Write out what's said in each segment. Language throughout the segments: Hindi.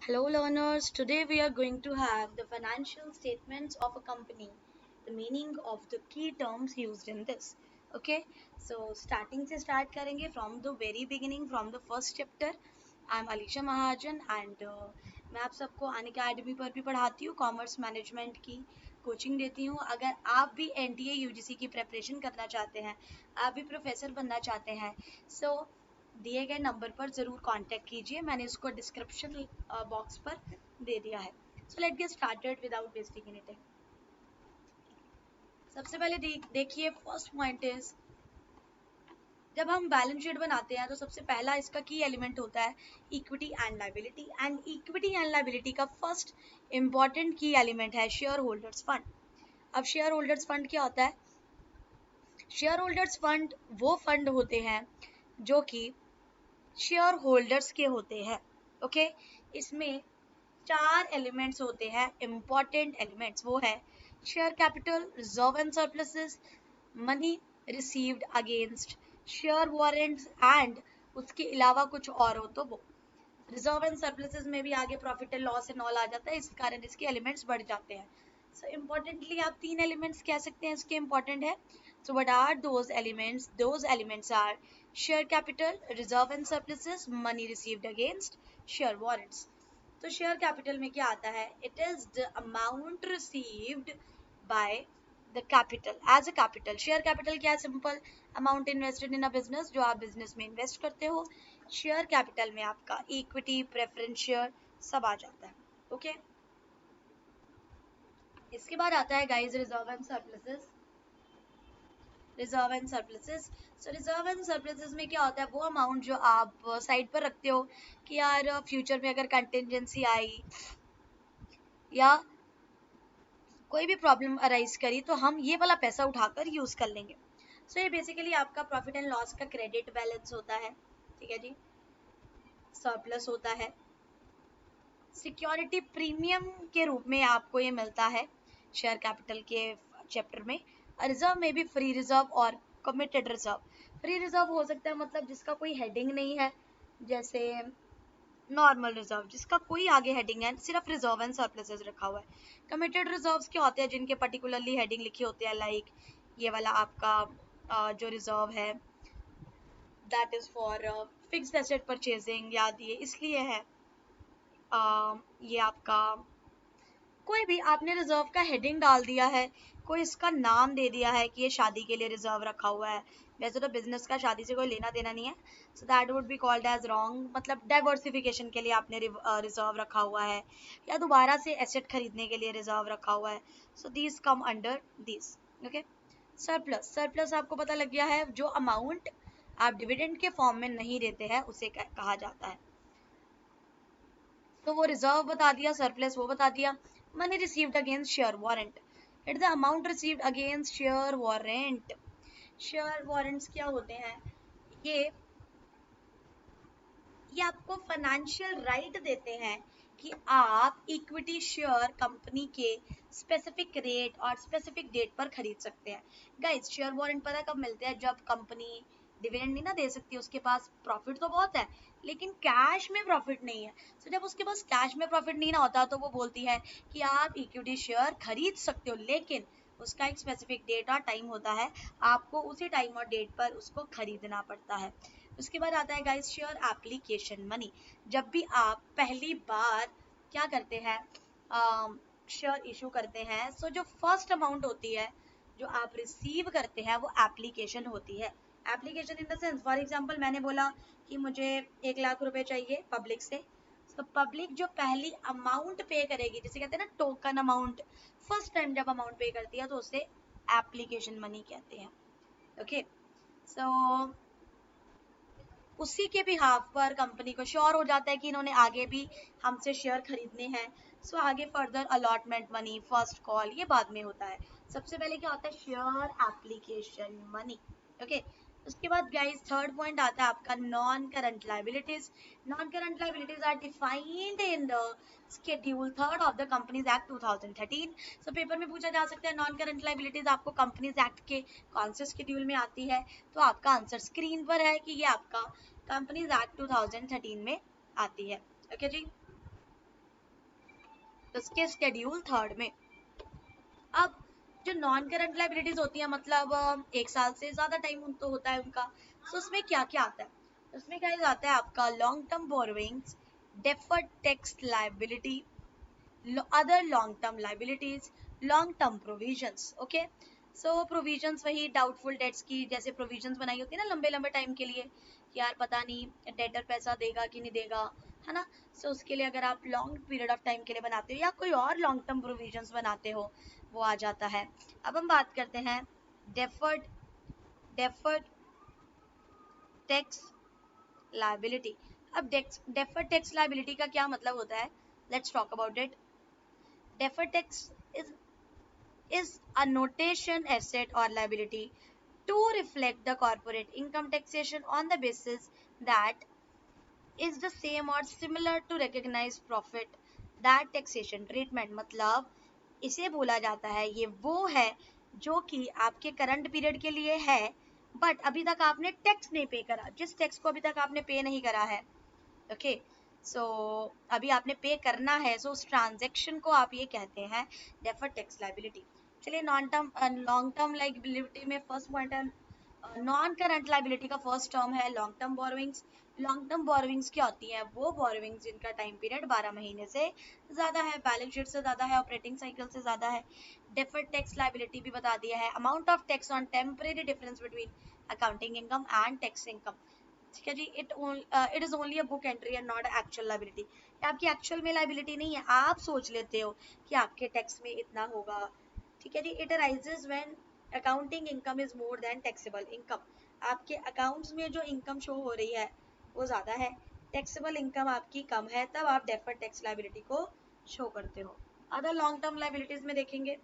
Hello, learners. Today we are going to have the financial statements of a company, the meaning of the key terms used in this. Okay, so starting से start करेंगे from the very beginning, from the first chapter. I'm Alisha Mahajan and मैं आप सबको अन अकेडमी पर भी पढ़ाती हूँ, कॉमर्स मैनेजमेंट की कोचिंग देती हूँ. अगर आप भी NTA UGC की प्रेपरेशन करना चाहते हैं, आप भी प्रोफेसर बनना चाहते हैं, so दिए गए नंबर पर ज़रूर कांटेक्ट कीजिए. मैंने इसको डिस्क्रिप्शन बॉक्स पर दे दिया है. So let get started without wasting any time. सबसे पहले देखिए, फर्स्ट पॉइंट इज जब हम बैलेंस शीट बनाते हैं तो सबसे पहला इसका की एलिमेंट होता है equity and liability. And equity and liability का फर्स्ट इंपॉर्टेंट की एलिमेंट है शेयर होल्डर्स फंड. अब शेयर होल्डर्स फंड क्या होता है? शेयर होल्डर्स फंड वो फंड होते हैं जो कि शेयर होल्डर्स के होते हैं. ओके, इसमें चार एलिमेंट्स होते हैं, इंपॉर्टेंट एलिमेंट्स. वो है share capital, reserve and surpluses, money received against share warrants and उसके अलावा कुछ और हो तो वो. रिजर्व एंड सरप्लसेस में भी आगे profit and loss and all आ जाता है, इस कारण इसके एलिमेंट्स बढ़ जाते हैं. सो इम्पोर्टेंटली आप तीन एलिमेंट्स कह सकते हैं इसके इम्पोर्टेंट है. So what are those elements? Those elements are share capital, reserve and surpluses, money received against share warrants. तो शेयर कैपिटल में क्या आता है? It is the amount received by the capital as a capital. Share capital क्या है? Simple amount invested in a business, जो आप बिजनेस में इन्वेस्ट करते हो. शेयर कैपिटल में आपका इक्विटी, प्रेफरेंस शेयर सब आ जाता है. ओके, इसके बाद आता है guys reserve and surpluses. Reserve and surpluses. So reserve and surpluses में क्या होता है? वो अमाउंट जो आप साइड पर रखते हो कि यार फ्यूचर में अगर कंटिजेंसी आई या कोई भी प्रॉब्लम अराइज करी तो हम ये वाला पैसा उठाकर यूज कर लेंगे. सो ये बेसिकली आपका प्रॉफिट एंड लॉस का क्रेडिट बैलेंस होता है. ठीक है जी. सरप्लस होता है सिक्योरिटी प्रीमियम के रूप में, आपको ये मिलता है शेयर कैपिटल के चैप्टर में. रिजर्व में भी फ्री रिजर्व और कमिटेड रिजर्व. फ्री रिजर्व हो सकता है मतलब जिसका कोई हेडिंग नहीं है, जैसे नॉर्मल रिजर्व जिसका कोई आगे हेडिंग है, सिर्फ रिजर्व एंड सरप्लसेस रखा हुआ है. कमिटेड रिजर्व्स क्या होते हैं? जिनके पर्टिकुलरली हेडिंग लिखी होती है, लाइक ये वाला आपका जो रिजर्व है that is for fixed asset purchasing. याद ये इसलिए है ये आपका कोई भी आपने रिजर्व का हेडिंग डाल दिया है, कोई इसका नाम दे दिया है कि ये शादी के लिए रिजर्व रखा हुआ है. वैसे तो बिजनेस का शादी से कोई लेना देना नहीं है, so that would be called as wrong. मतलब डाइवर्सिफिकेशन के लिए आपने रिजर्व रखा हुआ है या दोबारा से एसेट खरीदने के लिए रिजर्व रखा हुआ है. So these come under this. Okay, surplus. Surplus आपको पता लग गया है, जो अमाउंट आप डिविडेंड के फॉर्म में नहीं देते हैं उसे कहा जाता है. तो वो रिजर्व बता दिया, सरप्लस वो बता दिया. Money received against share warrant. It the amount received against share warrant. Share warrants क्या होते हैं? ये ये आपको फाइनेंशियल राइट देते हैं कि आप इक्विटी शेयर कंपनी के स्पेसिफिक रेट और स्पेसिफिक डेट पर खरीद सकते हैं. गाइस, शेयर वारंट पता कब मिलते हैं? जब कंपनी डिविडेंड नहीं ना दे सकती, उसके पास प्रॉफिट तो बहुत है लेकिन कैश में प्रॉफिट नहीं है. तो जब उसके पास कैश में प्रॉफिट नहीं ना होता तो वो बोलती है कि आप इक्विटी शेयर खरीद सकते हो, लेकिन उसका एक स्पेसिफिक डेट और टाइम होता है, आपको उसी टाइम और डेट पर उसको खरीदना पड़ता है. उसके बाद आता है गाइस शेयर एप्लीकेशन मनी. जब भी आप पहली बार क्या करते हैं, शेयर इशू करते हैं, सो जो फर्स्ट अमाउंट होती है जो आप रिसीव करते हैं वो एप्लीकेशन होती है. Application in the sense, for example मैंने बोला कि मुझे 1 लाख रुपए चाहिए पब्लिक से, तो पब्लिक जो पहली अमाउंट पे करेगी, जिसे कहते हैं ना टोकन अमाउंट, फर्स्ट टाइम जब अमाउंट पे करती है तो उसे एप्लीकेशन मनी कहते हैं. ओके, सो उसी के बिहाफ पर कंपनी को श्योर हो जाता है कि इन्होंने आगे भी हमसे शेयर खरीदने हैं, सो आगे further allotment money, first call, ये बाद में होता है. सबसे पहले क्या होता है? Share application money. ओके, उसके बाद गाइस थर्ड पॉइंट आता है आपका non current liabilities. Non current liabilities are defined in the schedule third of the companies act 2013. So paper में पूछा जा सकता है नॉन करंट लाइबिलिटीज आपको कंपनीज एक्ट के कौन से शेड्यूल में आती है? तो आपका आंसर स्क्रीन पर है कि ये आपका कंपनीज एक्ट 2013 में आती है. ओके जी. उसके स्केड्यूल 3 में। अब जो नॉन करंट लाइबिलिटीज होती है, मतलब 1 साल से ज्यादा टाइम तो होता है उनका, तो उसमें क्या क्या आता है? उसमें क्या आता है आपका long term borrowings, deferred tax liability, other long term liabilities, long term provisions. Okay, so provisions वही डाउटफुल डेट्स की जैसे प्रोविजंस बनाई होती है ना लंबे लंबे टाइम के लिए, यार पता नहीं डेटर पैसा देगा कि नहीं देगा, है ना। सो उसके लिए अगर आप लॉन्ग पीरियड ऑफ टाइम के लिए बनाते हो या कोई और लॉन्ग टर्म प्रोविजंस बनाते हो, वो आ जाता है। अब हम बात करते हैं डेफर्ड डेफर्ड टैक्स लायबिलिटी। अब डेफर्ड टैक्स लायबिलिटी का क्या मतलब होता है? Let's talk about it. Deferred tax is a notation asset or liability to reflect the corporate income taxation on the basis that is the same or similar to recognized profit. That taxation treatment मतलब इसे बोला जाता है ये वो है जो कि आपके करंट पीरियड के लिए है, बट अभी तक आपने टैक्स नहीं पे करा, जिस टैक्स को अभी तक आपने पे नहीं करा है। ओके, सो अभी आपने पे करना है, सो उस ट्रांजेक्शन को आप ये कहते हैं डेफर्ड टैक्स लायबिलिटी। चलिए non term long term liability में फर्स्ट पॉइंट है नॉन करंट लायबिलिटी का फर्स्ट टर्म है long term borrowings. Long term borrowings क्या होती है? वो बोरोइंग्स जिनका टाइम पीरियड 12 महीने से ज्यादा है, बैलेंस शीट से ज्यादा है, ऑपरेटिंग साइकिल से ज्यादा है। डेफर्ड टैक्स लायबिलिटी भी बता दिया है, amount of tax on temporary difference between accounting income and tax income. ठीक है जी, it is only a book entry and not actual liability. आपकी एक्चुअल में लायबिलिटी नहीं है, आप सोच लेते हो कि आपके टैक्स में इतना होगा। ठीक है जी, it arises when accounting income is more than taxable income. आपके अकाउंट्स में जो इनकम शो हो रही है वो ज्यादा है, टैक्सेबल इनकम आपकी कम है, तब आप डेफर्ड टैक्स लायबिलिटी को शो करते हो। अदर लॉन्ग टर्म लायबिलिटीज में देखेंगे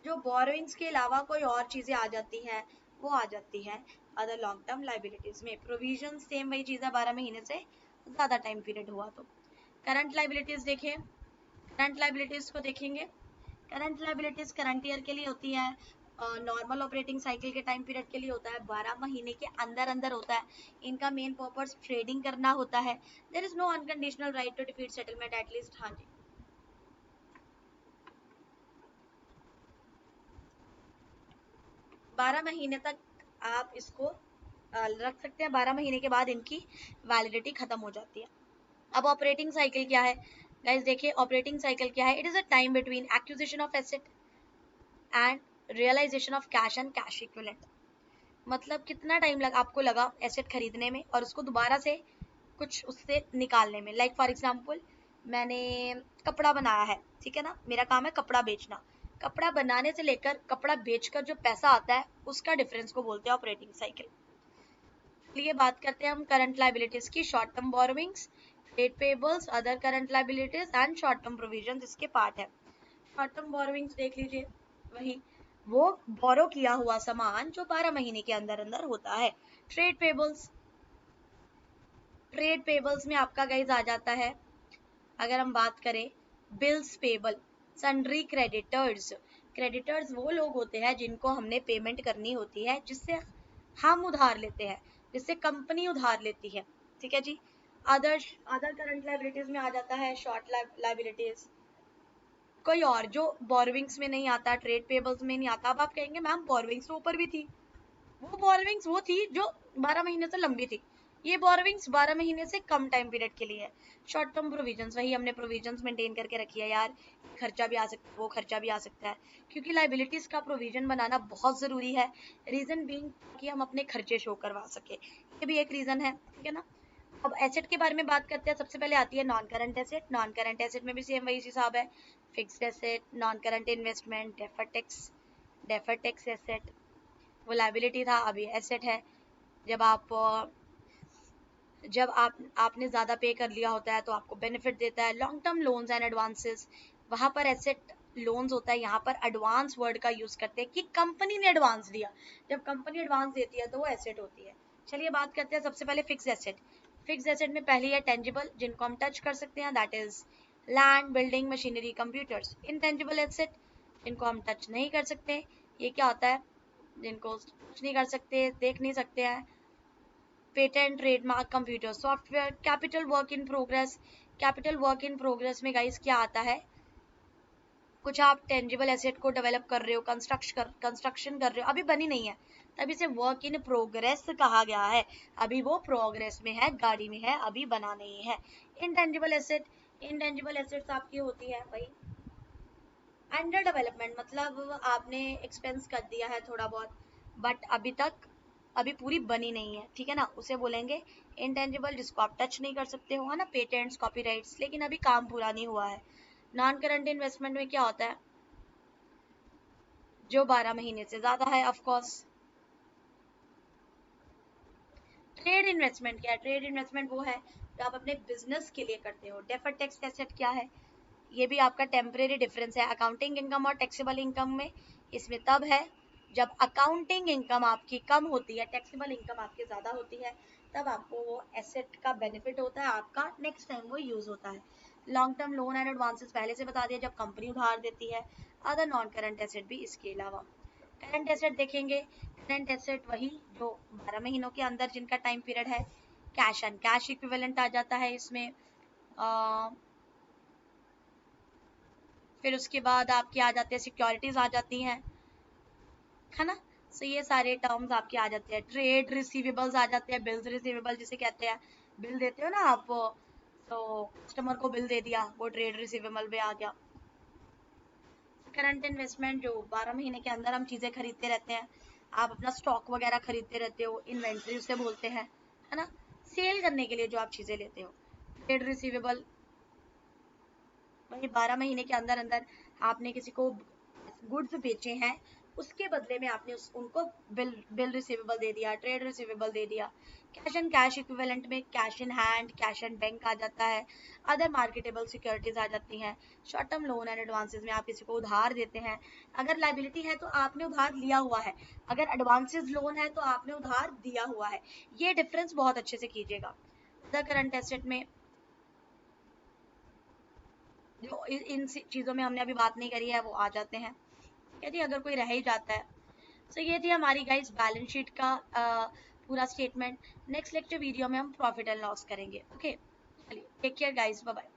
जो बोरोइंग्स के अलावा कोई और चीजें आ जाती हैं, वो आ जाती हैं अदर लॉन्ग टर्म लायबिलिटीज में। प्रोविजन सेम वही चीज है, 12 महीने से ज्यादा टाइम पीरियड हुआ तो। करंट लायबिलिटीज देखें, करंट लायबिलिटीज को देखेंगे। करंट लायबिलिटीज करंट ईयर के लिए होती है, नॉर्मल ऑपरेटिंग साइकिल के टाइम पीरियड के लिए होता है, 12 महीने के अंदर अंदर होता है। इनका मेन पर्पस ट्रेडिंग करना होता है। There is no unconditional right to defeat settlement at least. हाँ जी, 12 महीने तक आप इसको रख सकते हैं, 12 महीने के बाद इनकी वैलिडिटी खत्म हो जाती है। अब ऑपरेटिंग साइकिल क्या है गाइस? देखिए ऑपरेटिंग साइकिल क्या है, it is a time between acquisition of asset and realisation of cash and cash equivalent. मतलब कितना टाइम आपको लगा एसेट खरीदने में और उसको दोबारा से कुछ उससे निकालने में। लाइक फॉर एग्जाम्पल मैंने कपड़ा बनाया है, ठीक है ना, मेरा काम है कपड़ा बेचना। कपड़ा बनाने से लेकर कपड़ा बेचकर जो पैसा आता है उसका डिफरेंस को बोलते हैं ऑपरेटिंग साइकिल। चलिए बात करते हैं हम करंट लायबिलिटीज की। Short term borrowings, trade payables, other current liabilities and short term provisions इसके पार्ट है। शॉर्ट टर्म बोरोइंग्स देख लीजिए, वही वो बोरो किया हुआ सामान जो 12 महीने के अंदर अंदर होता है। ट्रेड पेबल्स, ट्रेड पेबल्स में आपका गाइज आ जाता है, अगर हम बात करें bills payable, sundry creditors. Creditors वो लोग होते हैं जिनको हमने पेमेंट करनी होती है, जिससे हम उधार लेते हैं, जिससे कंपनी उधार लेती है। ठीक है जी। अदर अदर करंट लायबिलिटीज में आ जाता है शॉर्ट लायबिलिटीज, कोई और जो बोरोविंग्स में नहीं आता, ट्रेड पेबल्स में नहीं आता। अब आप कहेंगे मैम बोरोविंग्स तो ऊपर भी थी, वो बोरोविंग्स वो थी जो 12 महीने से लंबी थी, ये बोरोविंग्स 12 महीने से कम टाइम पीरियड के लिए है। शॉर्ट टर्म प्रोविजंस, वही हमने प्रोविजंस मेंटेन करके रखी है यार, खर्चा भी आ सकता है, वो खर्चा भी आ सकता है, क्योंकि लाइबिलिटीज का प्रोविजन बनाना बहुत जरूरी है। रीजन बीइंग कि हम अपने खर्चे शो करवा सके, ये भी एक रीजन है। ठीक है ना। अब एसेट के बारे में बात करते हैं। सबसे पहले आती है non current asset. Non current asset में भी सेम वही हिसाब है, fixed asset, non current investment, deferred tax asset. वो लायबिलिटी था, अभी एसेट है। जब आपने ज्यादा पे कर लिया होता है तो आपको बेनिफिट देता है। Long term loans and advances, वहां पर एसेट लोन्स होता है, यहाँ पर एडवांस वर्ड का यूज करते हैं कि कंपनी ने एडवांस दिया। जब कंपनी एडवांस देती है तो वो एसेट होती है। चलिए बात करते हैं सबसे पहले फिक्स एसेट। फिक्स एसेट में पहली है टेंजिबल, जिनको हम टच कर सकते हैं, that is land, building, machinery, computers. Intangible asset, जिनको हम टच नहीं कर सकते, ये क्या होता है? जिनको कुछ नहीं कर सकते, देख नहीं सकते हैं, patent, trademark, computer software, capital work in progress. Capital work in progress में गाइस क्या आता है, कुछ आप टेंजिबल एसेट को डेवलप कर रहे हो, कंस्ट्रक्शन कर रहे हो, अभी बनी नहीं है, तभी से वर्क इन प्रोग्रेस कहा गया है। अभी वो प्रोग्रेस में है, गाड़ी में है, अभी बना नहीं है। इंटेंजिबल एसेट, इंटेंजिबल एसेट्स आपकी होती है भाई अंडर डेवलपमेंट, मतलब आपने एक्सपेंस कर दिया है थोड़ा बहुत, बट अभी पूरी बनी नहीं है, ठीक है ना, उसे बोलेंगे इंटेंजिबल, जिसको आप टच नहीं कर सकते हो, है ना, पेटेंट्स, कॉपीराइट्स, लेकिन अभी काम पूरा नहीं हुआ है। नॉन करंट इन्वेस्टमेंट में क्या होता है, जो 12 महीने से ज्यादा है, ऑफ कोर्स। ट्रेड इन्वेस्टमेंट क्या है, ट्रेड इन्वेस्टमेंट वो है जो आप अपने बिजनेस के लिए करते हो। डेफर्ड टैक्स एसेट क्या है, ये भी आपका टेम्परेरी डिफरेंस है अकाउंटिंग इनकम और टैक्सेबल इनकम में। इसमें तब है जब अकाउंटिंग इनकम आपकी कम होती है, टैक्सेबल इनकम आपकी ज्यादा होती है, तब आपको वो एसेट का बेनिफिट होता है, आपका नेक्स्ट टाइम वो यूज होता है। Long term loan and advances पहले से बता दिया, जब कंपनी उधार देती है। अदर नॉन करंट एसेट भी इसके अलावा। करंट एसेट देखेंगे, करंट एसेट वही जो 12 महीनों के अंदर जिनका टाइम पीरियड है। कैश एंड कैश इक्विवेलेंट आ जाता है इसमें। फिर उसके बाद आपके आ जाते हैं सिक्योरिटीज आ जाती हैं, है ना। सो ये सारे टर्म्स आपके आ जाते हैं। ट्रेड रिसीवेबल्स आ जाते हैं, बिल्स रिसीवेबल जिसे कहते हैं, बिल देते हो ना आप, तो कस्टमर को बिल दे दिया, वो ट्रेड रिसीवेबल में आ गया। करंट इन्वेस्टमेंट जो 12 महीने के अंदर हम चीजें खरीदते रहते हैं, आप अपना स्टॉक वगैरह खरीदते रहते हो, इन्वेंट्री उसे बोलते हैं, है ना, सेल करने के लिए जो आप चीजें लेते हो। ट्रेड रिसीवेबल वही 12 महीने के अंदर अंदर आपने किसी को गुड्स बेचे हैं, उसके बदले में आपने उनको बिल रिसीवेबल दे दिया, ट्रेड रिसीवेबल दे दिया। कैश एंड कैश इक्विवेलेंट में cash in hand, cash and bank आ जाता है। अदर मार्केटेबल सिक्योरिटीज आ जाती हैं। Short term loan and advances में आप किसी को उधार देते हैं, अगर लाइबिलिटी है तो आपने उधार लिया हुआ है, अगर एडवांसेस लोन है तो आपने उधार दिया हुआ है। ये डिफरेंस बहुत अच्छे से कीजिएगा। अदर करंट एसेट में जो इन चीजों में हमने अभी बात नहीं करी है वो आ जाते हैं, यदि अगर कोई रह ही जाता है। सो ये थी हमारी गाइस बैलेंस शीट का पूरा स्टेटमेंट। नेक्स्ट लेक्चर वीडियो में हम प्रॉफिट एंड लॉस करेंगे। ओके, चलिए take care guys, bye bye.